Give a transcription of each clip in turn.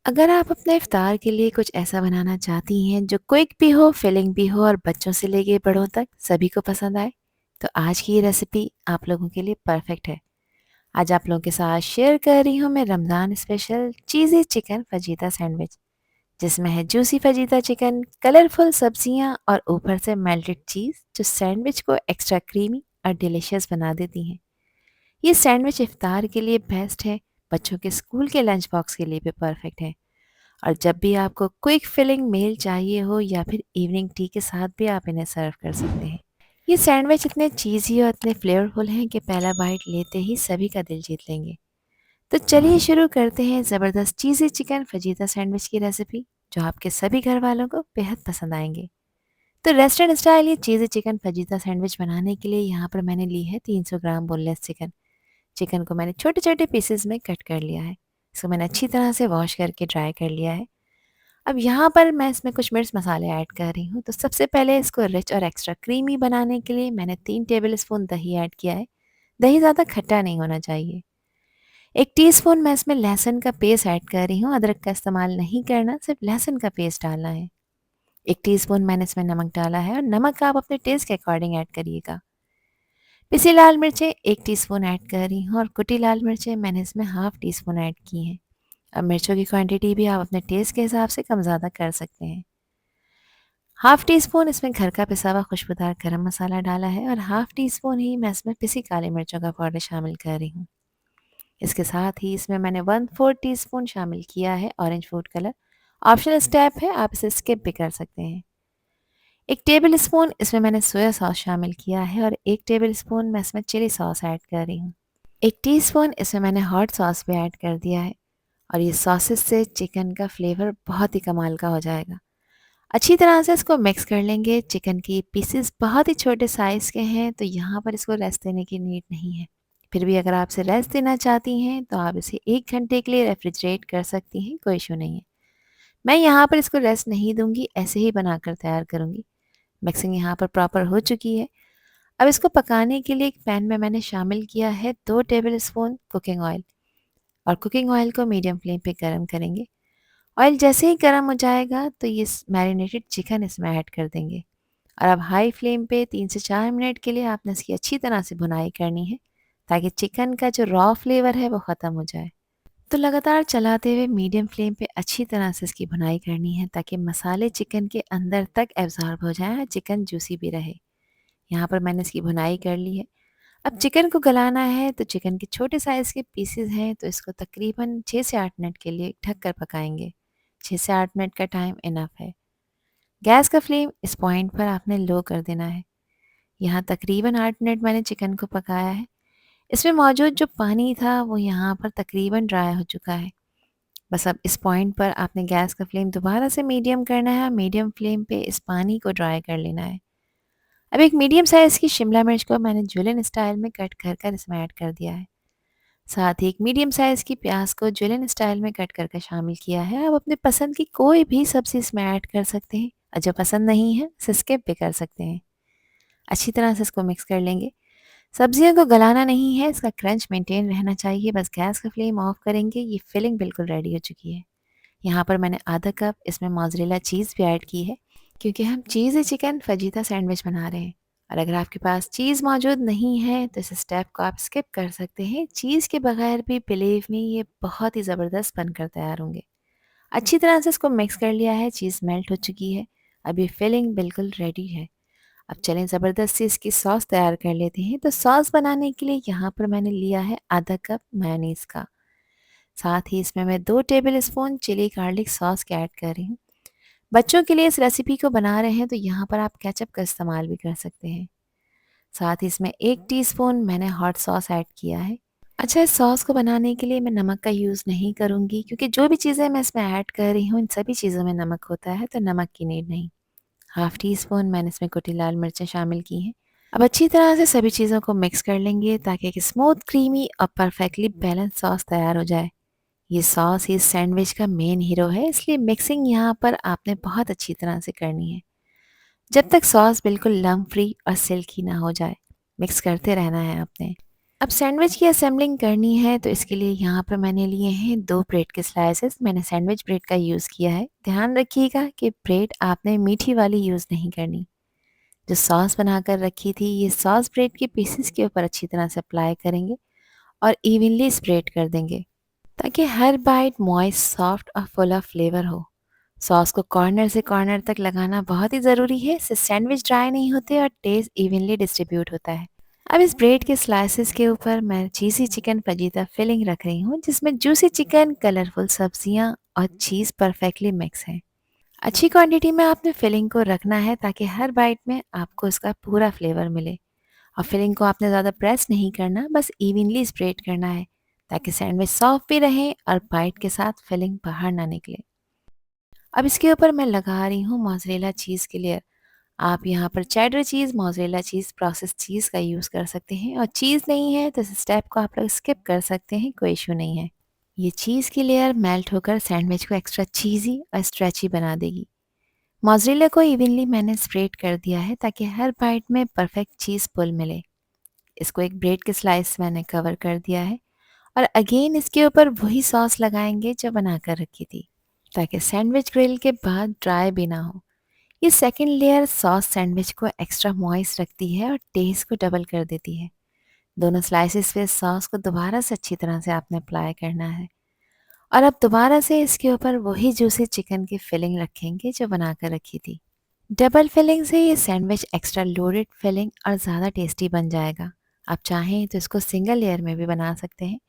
अगर आप अपने इफ्तार के लिए कुछ ऐसा बनाना चाहती हैं जो क्विक भी हो, फिलिंग भी हो और बच्चों से लेके बड़ों तक सभी को पसंद आए, तो आज की ये रेसिपी आप लोगों के लिए परफेक्ट है। आज आप लोगों के साथ शेयर कर रही हूँ मैं रमज़ान स्पेशल चीज़ी चिकन फजीता सैंडविच, जिसमें है जूसी फजीता चिकन, कलरफुल सब्जियाँ और ऊपर से मेल्टेड चीज़ जो सैंडविच को एक्स्ट्रा क्रीमी और डिलीशियस बना देती हैं। ये सैंडविच इफ्तार के लिए बेस्ट है, बच्चों के स्कूल के लंच बॉक्स के लिए भी परफेक्ट है। और जब भी आपको क्विक फिलिंग मील चाहिए हो या फिर इवनिंग टी के साथ भी आप इन्हें सर्व कर सकते हैं। ये सैंडविच इतने चीज़ी और इतने फ्लेवरफुल हैं कि पहला बाइट लेते ही सभी का दिल जीत लेंगे। तो चलिए शुरू करते हैं ज़बरदस्त चीज़ी चिकन फजीता सैंडविच की रेसिपी, जो आपके सभी घर वालों को बेहद पसंद आएंगे। तो रेस्टोरेंट स्टाइल ये चीज़ी चिकन फजीता सैंडविच बनाने के लिए यहाँ पर मैंने ली है 300 ग्राम बोनलेस चिकन। चिकन को मैंने छोटे छोटे पीसेस में कट कर लिया है। इसको मैंने अच्छी तरह से वॉश करके ड्राई कर लिया है। अब यहाँ पर मैं इसमें कुछ मिर्च मसाले ऐड कर रही हूँ। तो सबसे पहले इसको रिच और एक्स्ट्रा क्रीमी बनाने के लिए मैंने 3 टेबलस्पून दही ऐड किया है। दही ज़्यादा खट्टा नहीं होना चाहिए। 1 टीस्पून मैं इसमें लहसुन का पेस्ट ऐड कर रही हूँ। अदरक का इस्तेमाल नहीं करना, सिर्फ लहसुन का पेस्ट डालना है। 1 टीस्पून मैंने इसमें नमक डाला है और नमक आप अपने टेस्ट के अकॉर्डिंग ऐड करिएगा। पिसी लाल मिर्चें 1 टीस्पून ऐड कर रही हूँ और कुटी लाल मिर्चें मैंने इसमें हाफ टी स्पून ऐड की हैं। अब मिर्चों की क्वांटिटी भी आप अपने टेस्ट के हिसाब से कम ज़्यादा कर सकते हैं। हाफ टी स्पून इसमें घर का पिसा हुआ खुशबूदार गरम मसाला डाला है और हाफ टी स्पून ही मैं इसमें पिसी काली मिर्चों का पाउडर शामिल कर रही हूँ। इसके साथ ही इसमें मैंने 1/4 टीस्पून शामिल किया है orange food colour. Optional step है, आप इसे स्किप भी कर सकते हैं। 1 टेबल स्पून इसमें मैंने सोया सॉस शामिल किया है और 1 टेबल स्पून मैं इसमें चिली सॉस ऐड कर रही हूँ। 1 टीस्पून इसमें मैंने हॉट सॉस भी ऐड कर दिया है और ये सॉसेस से चिकन का फ्लेवर बहुत ही कमाल का हो जाएगा। अच्छी तरह से इसको मिक्स कर लेंगे। चिकन की पीसेस बहुत ही छोटे साइज़ के हैं, तो यहाँ पर इसको रेस्ट देने की नीड नहीं है। फिर भी अगर आप इसे रेस्ट देना चाहती हैं तो आप इसे 1 घंटे के लिए रेफ्रिजरेट कर सकती हैं, कोई इशू नहीं है। मैं यहाँ पर इसको रेस्ट नहीं दूँगी, ऐसे ही बनाकर तैयार करूँगी। मिक्सिंग यहाँ पर प्रॉपर हो चुकी है। अब इसको पकाने के लिए एक पैन में मैंने शामिल किया है 2 टेबल स्पून कुकिंग ऑयल और कुकिंग ऑयल को मीडियम फ्लेम पे गरम करेंगे। ऑयल जैसे ही गर्म हो जाएगा तो ये मैरिनेटेड चिकन इसमें ऐड कर देंगे और अब हाई फ्लेम पे 3 से 4 मिनट के लिए आपने इसकी अच्छी तरह से भुनाई करनी है, ताकि चिकन का जो रॉ फ्लेवर है वो ख़त्म हो जाए। तो लगातार चलाते हुए मीडियम फ्लेम पे अच्छी तरह से इसकी भुनाई करनी है, ताकि मसाले चिकन के अंदर तक एब्जॉर्ब हो जाएं और चिकन जूसी भी रहे। यहाँ पर मैंने इसकी भुनाई कर ली है। अब चिकन को गलाना है, तो चिकन के छोटे साइज़ के पीसेस हैं, तो इसको तकरीबन 6 से 8 मिनट के लिए ढक कर पकाएंगे। 6 से 8 मिनट का टाइम इनफ है। गैस का फ्लेम इस पॉइंट पर आपने लो कर देना है। यहाँ तकरीबन 8 मिनट मैंने चिकन को पकाया है। इसमें मौजूद जो पानी था वो यहाँ पर तकरीबन ड्राई हो चुका है। बस अब इस पॉइंट पर आपने गैस का फ्लेम दोबारा से मीडियम करना है और मीडियम फ्लेम पे इस पानी को ड्राई कर लेना है। अब एक मीडियम साइज़ की शिमला मिर्च को मैंने जुलियन स्टाइल में कट कर कर इसमें ऐड कर दिया है। साथ ही एक मीडियम साइज़ की प्याज को जुलियन स्टाइल में कट कर शामिल किया है। आप अपने पसंद की कोई भी सब्ज़ी इसमें ऐड कर सकते हैं और जो पसंद नहीं है उसे स्किप भी कर सकते हैं। अच्छी तरह से इसको मिक्स कर लेंगे। सब्जियों को गलाना नहीं है, इसका क्रंच मेंटेन रहना चाहिए। बस गैस का फ्लेम ऑफ करेंगे, ये फिलिंग बिल्कुल रेडी हो चुकी है। यहाँ पर मैंने आधा कप इसमें मोज़रेला चीज़ भी ऐड की है, क्योंकि हम चीज़ी चिकन फजीता सैंडविच बना रहे हैं। और अगर आपके पास चीज़ मौजूद नहीं है तो इस स्टेप को आप स्किप कर सकते हैं। चीज़ के बगैर भी बिलीव मी ये बहुत ही ज़बरदस्त बनकर तैयार होंगे। अच्छी तरह से इसको मिक्स कर लिया है, चीज़ मेल्ट हो चुकी है। अब ये फिलिंग बिल्कुल रेडी है। अब चलें ज़बरदस्त सी इसकी सॉस तैयार कर लेते हैं। तो सॉस बनाने के लिए यहाँ पर मैंने लिया है आधा कप मेयोनीज़ का। साथ ही इसमें मैं 2 tablespoon chilli garlic sauce के ऐड कर रही हूँ। बच्चों के लिए इस रेसिपी को बना रहे हैं तो यहाँ पर आप केचप का इस्तेमाल भी कर सकते हैं। साथ ही इसमें 1 टीस्पून मैंने हॉट सॉस ऐड किया है। अच्छा, इस सॉस को बनाने के लिए मैं नमक का यूज़ नहीं करूँगी, क्योंकि जो भी चीज़ें मैं इसमें ऐड कर रही हूँ इन सभी चीज़ों में नमक होता है, तो नमक की नीड नहीं। हाफ़ टी स्पून मैंने इसमें कुटी लाल मिर्चें शामिल की हैं। अब अच्छी तरह से सभी चीज़ों को मिक्स कर लेंगे, ताकि एक स्मूथ, क्रीमी और परफेक्टली बैलेंस सॉस तैयार हो जाए। ये सॉस इस सैंडविच का मेन हीरो है, इसलिए मिक्सिंग यहाँ पर आपने बहुत अच्छी तरह से करनी है। जब तक सॉस बिल्कुल लम्प फ्री और सिल्की ना हो जाए, मिक्स करते रहना है आपने। अब सैंडविच की असेंबलिंग करनी है तो इसके लिए यहाँ पर मैंने लिए हैं 2 ब्रेड के स्लाइसेस। मैंने सैंडविच ब्रेड का यूज़ किया है। ध्यान रखिएगा कि ब्रेड आपने मीठी वाली यूज़ नहीं करनी। जो सॉस बनाकर रखी थी, ये सॉस ब्रेड के पीसेस के ऊपर अच्छी तरह से अप्लाई करेंगे और इवनली स्प्रेड कर देंगे ताकि हर बाइट मॉइस्ट, सॉफ्ट और फुल ऑफ फ्लेवर हो। सॉस को कॉर्नर से कॉर्नर तक लगाना बहुत ही ज़रूरी है, इससे सैंडविच ड्राई नहीं होते और टेस्ट इवनली डिस्ट्रीब्यूट होता है। अब इस ब्रेड के स्लाइसेस के ऊपर मैं चीज़ी चिकन फजीता फिलिंग रख रही हूँ, जिसमें जूसी चिकन, कलरफुल सब्जियाँ और चीज़ परफेक्टली मिक्स है। अच्छी क्वांटिटी में आपने फिलिंग को रखना है ताकि हर बाइट में आपको इसका पूरा फ्लेवर मिले। और फिलिंग को आपने ज़्यादा प्रेस नहीं करना, बस इवनली स्प्रेड करना है ताकि सैंडविच सॉफ्ट भी रहे और बाइट के साथ फिलिंग बाहर ना निकले। अब इसके ऊपर मैं लगा रही हूँ मोज़रेला चीज़ की लेयर। आप यहाँ पर cheddar cheese, mozzarella cheese, process cheese का यूज़ कर सकते हैं और चीज़ नहीं है तो इस स्टेप को आप लोग स्किप कर सकते हैं, कोई इशू नहीं है। ये चीज़ की लेयर मेल्ट होकर सैंडविच को एक्स्ट्रा चीज़ी और स्ट्रेची बना देगी। मोज़रेला को इवनली मैंने स्प्रेड कर दिया है ताकि हर बाइट में परफेक्ट चीज़ पुल मिले। इसको एक ब्रेड के स्लाइस मैंने कवर कर दिया है और अगेन इसके ऊपर वही सॉस लगाएंगे जो बनाकर रखी थी ताकि सैंडविच ग्रिल के बाद ड्राई भी ना हो। ये सेकंड लेयर सॉस सैंडविच को एक्स्ट्रा मॉइस्ट रखती है और टेस्ट को डबल कर देती है। दोनों स्लाइसेस पे सॉस को दोबारा से अच्छी तरह से आपने अप्लाई करना है और अब दोबारा से इसके ऊपर वही जूसी चिकन की फिलिंग रखेंगे जो बनाकर रखी थी। डबल फिलिंग से ये सैंडविच एक्स्ट्रा लोडेड फिलिंग और ज़्यादा टेस्टी बन जाएगा। आप चाहें तो इसको सिंगल लेयर में भी बना सकते हैं।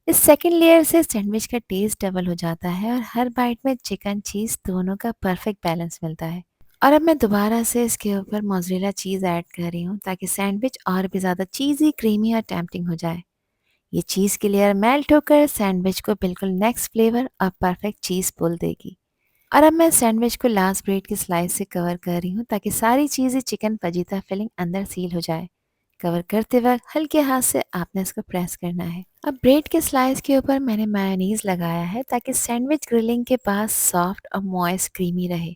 इस सेकंड लेयर से सैंडविच का टेस्ट डबल हो जाता है और हर बाइट में चिकन चीज़ दोनों का परफेक्ट बैलेंस मिलता है। और अब मैं दोबारा से इसके ऊपर मोज़रेला चीज़ ऐड कर रही हूँ ताकि सैंडविच और भी ज़्यादा चीज़ी, क्रीमी और टेम्पटिंग हो जाए। ये चीज़ की लेयर मेल्ट होकर सैंडविच को बिल्कुल नेक्स्ट फ्लेवर और परफेक्ट चीज़ पुल देगी। और अब मैं सैंडविच को लास्ट ब्रेड की स्लाइस से कवर कर रही हूँ ताकि सारी चीज़ें चिकन फजीता फिलिंग अंदर सील हो जाए। कवर करते वक्त हल्के हाथ से आपने इसको प्रेस करना है। अब ब्रेड के स्लाइस के ऊपर मैंने मायोनीज लगाया है ताकि सैंडविच ग्रिलिंग के बाद सॉफ्ट और मॉइस्ट क्रीमी रहे।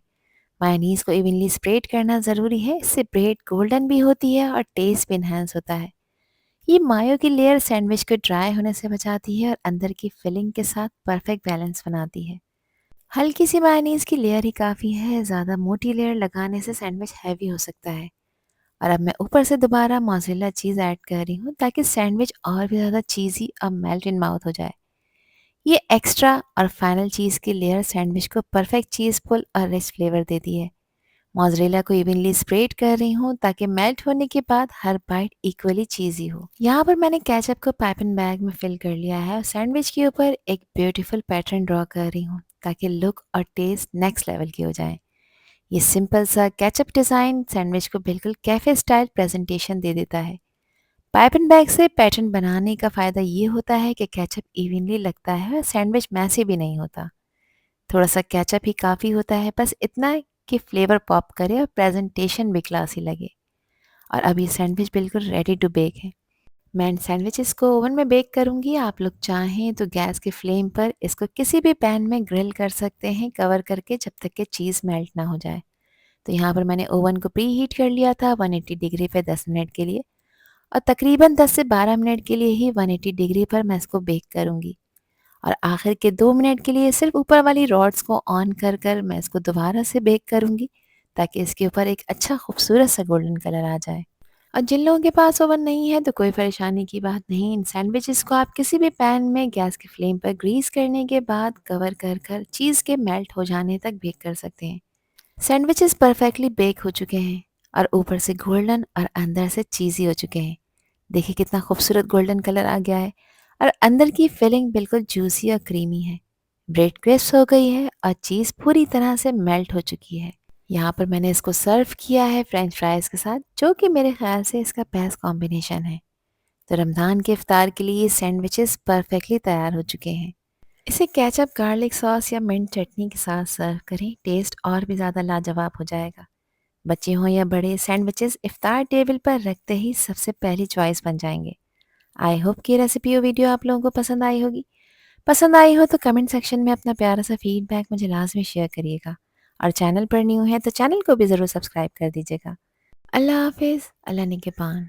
मायोनीज को इवनली स्प्रेड करना ज़रूरी है, इससे ब्रेड गोल्डन भी होती है और टेस्ट भी इन्हेंस होता है। ये मायो की लेयर सैंडविच को ड्राई होने से बचाती है और अंदर की फिलिंग के साथ परफेक्ट बैलेंस बनाती है। हल्की सी मायोनीज की लेयर ही काफ़ी है, ज़्यादा मोटी लेयर लगाने से सैंडविच हैवी हो सकता है। और अब मैं ऊपर से दोबारा मोज़रेला चीज़ ऐड कर रही हूँ ताकि सैंडविच और भी ज़्यादा चीज़ी और मेल्ट इन माउथ हो जाए। ये एक्स्ट्रा और फाइनल चीज़ की लेयर सैंडविच को परफेक्ट चीज़ पुल और रिच फ्लेवर देती है। मोज़रेला को इवनली स्प्रेड कर रही हूँ ताकि मेल्ट होने के बाद हर बाइट इक्वली चीज़ी हो। यहाँ पर मैंने केचप को पाइपिंग बैग में फिल कर लिया है और सैंडविच के ऊपर एक ब्यूटीफुल पैटर्न ड्रॉ कर रही हूँ ताकि लुक और टेस्ट नेक्स्ट लेवल की हो जाए। ये सिंपल सा केचप डिज़ाइन सैंडविच को बिल्कुल कैफ़े स्टाइल प्रेजेंटेशन दे देता है। पाइपिंग बैग से पैटर्न बनाने का फ़ायदा ये होता है कि केचप इवनली लगता है और सैंडविच मैसी भी नहीं होता। थोड़ा सा केचप ही काफ़ी होता है, बस इतना कि फ्लेवर पॉप करे और प्रेजेंटेशन भी क्लासी लगे। और अब ये सैंडविच बिल्कुल रेडी टू बेक है। मैं इन सैंडविचेस को ओवन में बेक करूँगी। आप लोग चाहें तो गैस के फ्लेम पर इसको किसी भी पैन में ग्रिल कर सकते हैं कवर करके, जब तक कि चीज़ मेल्ट ना हो जाए। तो यहाँ पर मैंने ओवन को प्री हीट कर लिया था 180 डिग्री पे 10 मिनट के लिए और तकरीबन 10 से 12 मिनट के लिए ही 180 डिग्री पर मैं इसको बेक करूँगी। और आखिर के 2 मिनट के लिए सिर्फ ऊपर वाली रॉड्स को ऑन कर कर मैं इसको दोबारा से बेक करूँगी ताकि इसके ऊपर एक अच्छा खूबसूरत सा गोल्डन कलर आ जाए। और जिन लोगों के पास ओवन नहीं है तो कोई परेशानी की बात नहीं। इन सैंडविचेस को आप किसी भी पैन में गैस की फ्लेम पर ग्रीस करने के बाद कवर कर कर चीज़ के मेल्ट हो जाने तक बेक कर सकते हैं। सैंडविचेस परफेक्टली बेक हो चुके हैं और ऊपर से गोल्डन और अंदर से चीज़ी हो चुके हैं। देखिए कितना खूबसूरत गोल्डन कलर आ गया है और अंदर की फिलिंग बिल्कुल जूसी और क्रीमी है। ब्रेड क्रिस्प हो गई है और चीज़ पूरी तरह से मेल्ट हो चुकी है। यहाँ पर मैंने इसको सर्व किया है फ्रेंच फ्राइज़ के साथ, जो कि मेरे ख्याल से इसका बेस्ट कॉम्बिनेशन है। तो रमज़ान के इफ्तार के लिए ये सैंडविचेस परफेक्टली तैयार हो चुके हैं। इसे केचप, गार्लिक सॉस या मिंट चटनी के साथ सर्व करें, टेस्ट और भी ज़्यादा लाजवाब हो जाएगा। बच्चे हों या बड़े, सैंडविचेस इफ्तार टेबल पर रखते ही सबसे पहली चॉइस बन जाएंगे। आई होप कि रेसिपी और वीडियो आप लोगों को पसंद आई होगी। पसंद आई हो तो कमेंट सेक्शन में अपना प्यारा सा फीडबैक मुझे लाजमी शेयर करिएगा और चैनल पर न्यू है तो चैनल को भी ज़रूर सब्सक्राइब कर दीजिएगा। अल्लाह हाफिज़, अल्लाह निगहबान।